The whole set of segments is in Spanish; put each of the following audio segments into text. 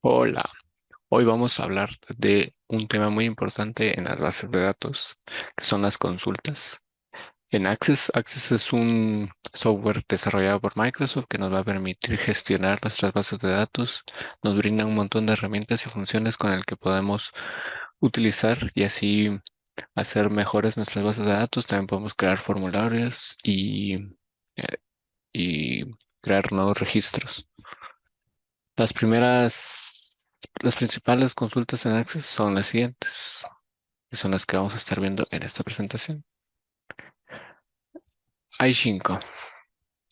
Hola, hoy vamos a hablar de un tema muy importante en las bases de datos, que son las consultas. En Access es un software desarrollado por Microsoft que nos va a permitir gestionar nuestras bases de datos, nos brinda un montón de herramientas y funciones con el que podemos utilizar y así hacer mejores nuestras bases de datos. También podemos crear formularios eh, y crear nuevos registros. Las principales consultas en Access son las siguientes, que son las que vamos a estar viendo en esta presentación. Hay cinco.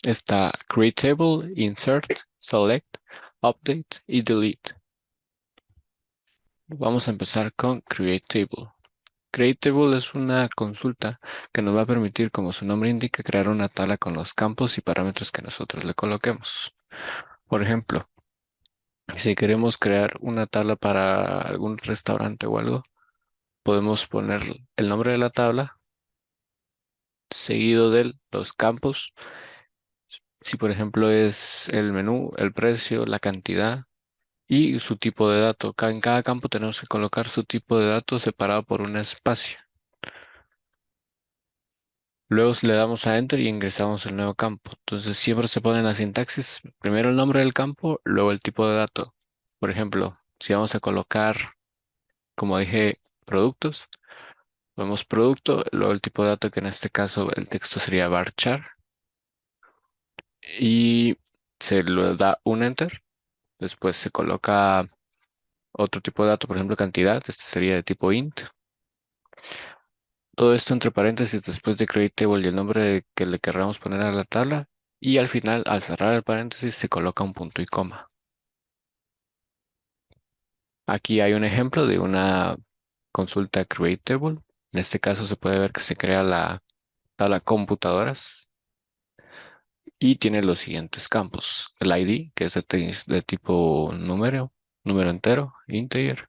Está Create Table, Insert, Select, Update y Delete. Vamos a empezar con Create Table. Create Table es una consulta que nos va a permitir, como su nombre indica, crear una tabla con los campos y parámetros que nosotros le coloquemos. Por ejemplo, si queremos crear una tabla para algún restaurante o algo, podemos poner el nombre de la tabla seguido de los campos. Si por ejemplo es el menú, el precio, la cantidad y su tipo de dato. En cada campo tenemos que colocar su tipo de dato separado por un espacio. Luego le damos a Enter y ingresamos el nuevo campo. Entonces siempre se pone en la sintaxis, primero el nombre del campo, luego el tipo de dato. Por ejemplo, si vamos a colocar, como dije, productos, ponemos producto, luego el tipo de dato, que en este caso el texto sería varchar, y se le da un enter. Después se coloca otro tipo de dato, por ejemplo, cantidad. Este sería de tipo int. Todo esto entre paréntesis después de create table y el nombre que le querramos poner a la tabla. Y al final, al cerrar el paréntesis, se coloca un punto y coma. Aquí hay un ejemplo de una consulta create table. En este caso se puede ver que se crea la tabla computadoras y tiene los siguientes campos. El ID, que es de tipo número entero, integer.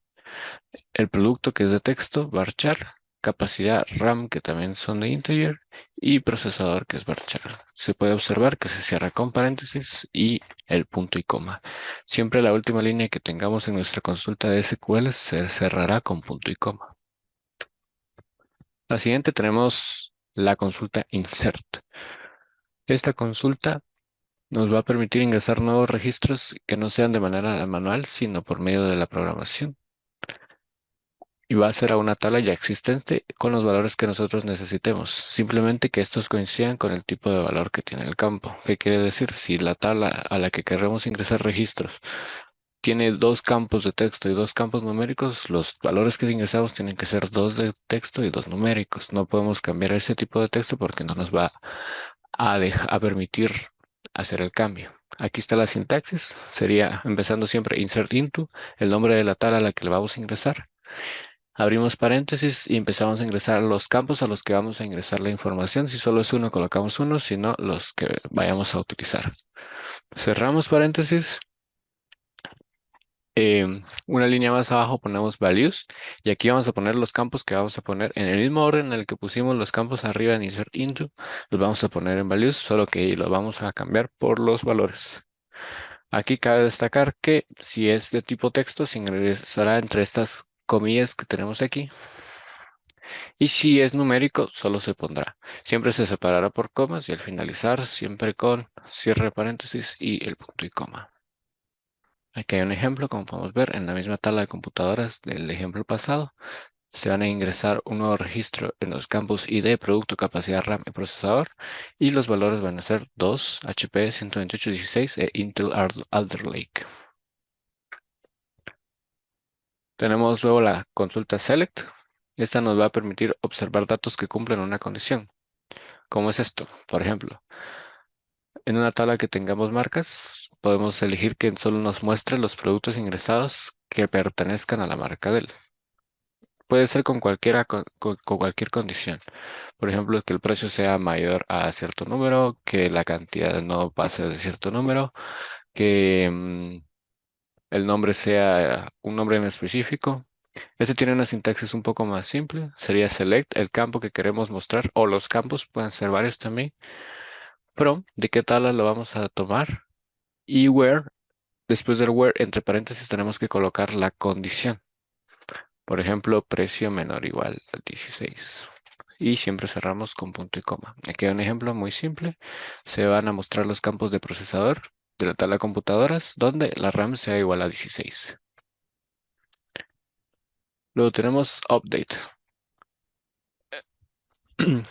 El producto, que es de texto, varchar. Capacidad RAM, que también son de integer. Y procesador, que es varchar. Se puede observar que se cierra con paréntesis y el punto y coma. Siempre la última línea que tengamos en nuestra consulta de SQL se cerrará con punto y coma. La siguiente tenemos la consulta insert. Esta consulta nos va a permitir ingresar nuevos registros que no sean de manera manual, sino por medio de la programación. Y va a ser a una tabla ya existente con los valores que nosotros necesitemos. Simplemente que estos coincidan con el tipo de valor que tiene el campo. ¿Qué quiere decir? Si la tabla a la que queremos ingresar registros tiene dos campos de texto y dos campos numéricos, los valores que ingresamos tienen que ser dos de texto y dos numéricos. No podemos cambiar ese tipo de texto porque no nos va a permitir hacer el cambio. Aquí está la sintaxis. Sería empezando siempre insert into, el nombre de la tabla a la que le vamos a ingresar. Abrimos paréntesis y empezamos a ingresar los campos a los que vamos a ingresar la información. Si solo es uno, colocamos uno, si no, los que vayamos a utilizar. Cerramos paréntesis. Una línea más abajo ponemos values y aquí vamos a poner los campos que vamos a poner en el mismo orden en el que pusimos los campos arriba en insert into. Los vamos a poner en values, solo que los vamos a cambiar por los valores. Aquí cabe destacar que si es de tipo texto, se ingresará entre estas comillas que tenemos aquí. Y si es numérico, solo se pondrá. Siempre se separará por comas y al finalizar siempre con cierre de paréntesis y el punto y coma. Aquí hay un ejemplo, como podemos ver, en la misma tabla de computadoras del ejemplo pasado. Se van a ingresar un nuevo registro en los campos ID, producto, capacidad RAM y procesador. Y los valores van a ser 2, HP 12816 e Intel Alder Lake. Tenemos luego la consulta Select. Esta nos va a permitir observar datos que cumplen una condición. ¿Cómo es esto? Por ejemplo, en una tabla que tengamos marcas, podemos elegir que solo nos muestre los productos ingresados que pertenezcan a la marca de él. Puede ser con con cualquier condición. Por ejemplo, que el precio sea mayor a cierto número, que la cantidad no pase de cierto número, que el nombre sea un nombre en específico. Este tiene una sintaxis un poco más simple. Sería select el campo que queremos mostrar, o los campos pueden ser varios también. From, de qué tabla lo vamos a tomar. Y where, Después del where, entre paréntesis, tenemos que colocar la condición. Por ejemplo, precio menor o igual a 16. Y siempre cerramos con punto y coma. Aquí hay un ejemplo muy simple. Se van a mostrar los campos de procesador de la tabla de computadoras donde la RAM sea igual a 16. Luego tenemos update.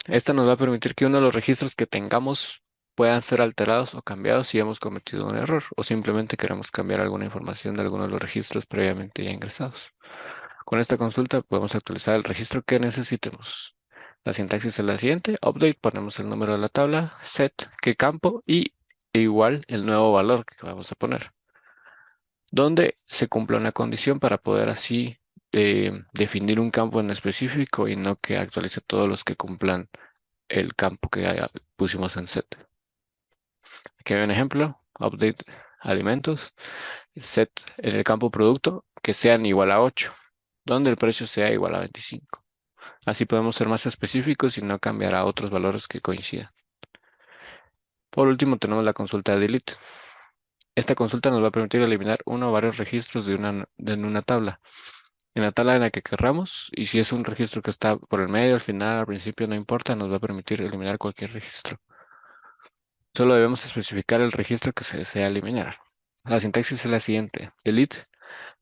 Esta nos va a permitir que uno de los registros que tengamos puedan ser alterados o cambiados si hemos cometido un error o simplemente queremos cambiar alguna información de alguno de los registros previamente ya ingresados. Con esta consulta podemos actualizar el registro que necesitemos. La sintaxis es la siguiente: update, ponemos el número de la tabla, set, qué campo y igual el nuevo valor que vamos a poner, donde se cumpla una condición para poder así definir un campo en específico y no que actualice todos los que cumplan el campo que pusimos en set. Aquí hay un ejemplo: update alimentos, set en el campo producto que sean igual a 8, donde el precio sea igual a 25. Así podemos ser más específicos y no cambiar a otros valores que coincidan. Por último, tenemos la consulta delete. Esta consulta nos va a permitir eliminar uno o varios registros en una tabla. En la tabla en la que querramos, y si es un registro que está por el medio, al final, al principio, no importa, nos va a permitir eliminar cualquier registro. Solo debemos especificar el registro que se desea eliminar. La sintaxis es la siguiente: delete.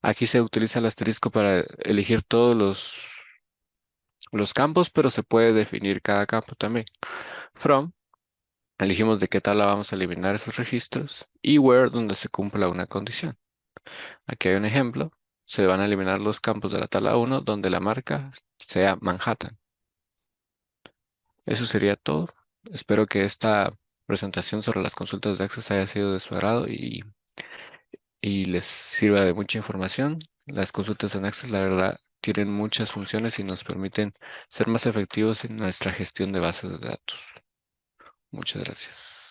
Aquí se utiliza el asterisco para elegir todos los campos, pero se puede definir cada campo también. From. Elegimos de qué tabla vamos a eliminar esos registros y where, donde se cumpla una condición. Aquí hay un ejemplo. Se van a eliminar los campos de la tabla 1 donde la marca sea Manhattan. Eso sería todo. Espero que esta presentación sobre las consultas de Access haya sido de su agrado y les sirva de mucha información. Las consultas en Access, la verdad, tienen muchas funciones y nos permiten ser más efectivos en nuestra gestión de bases de datos. Muchas gracias.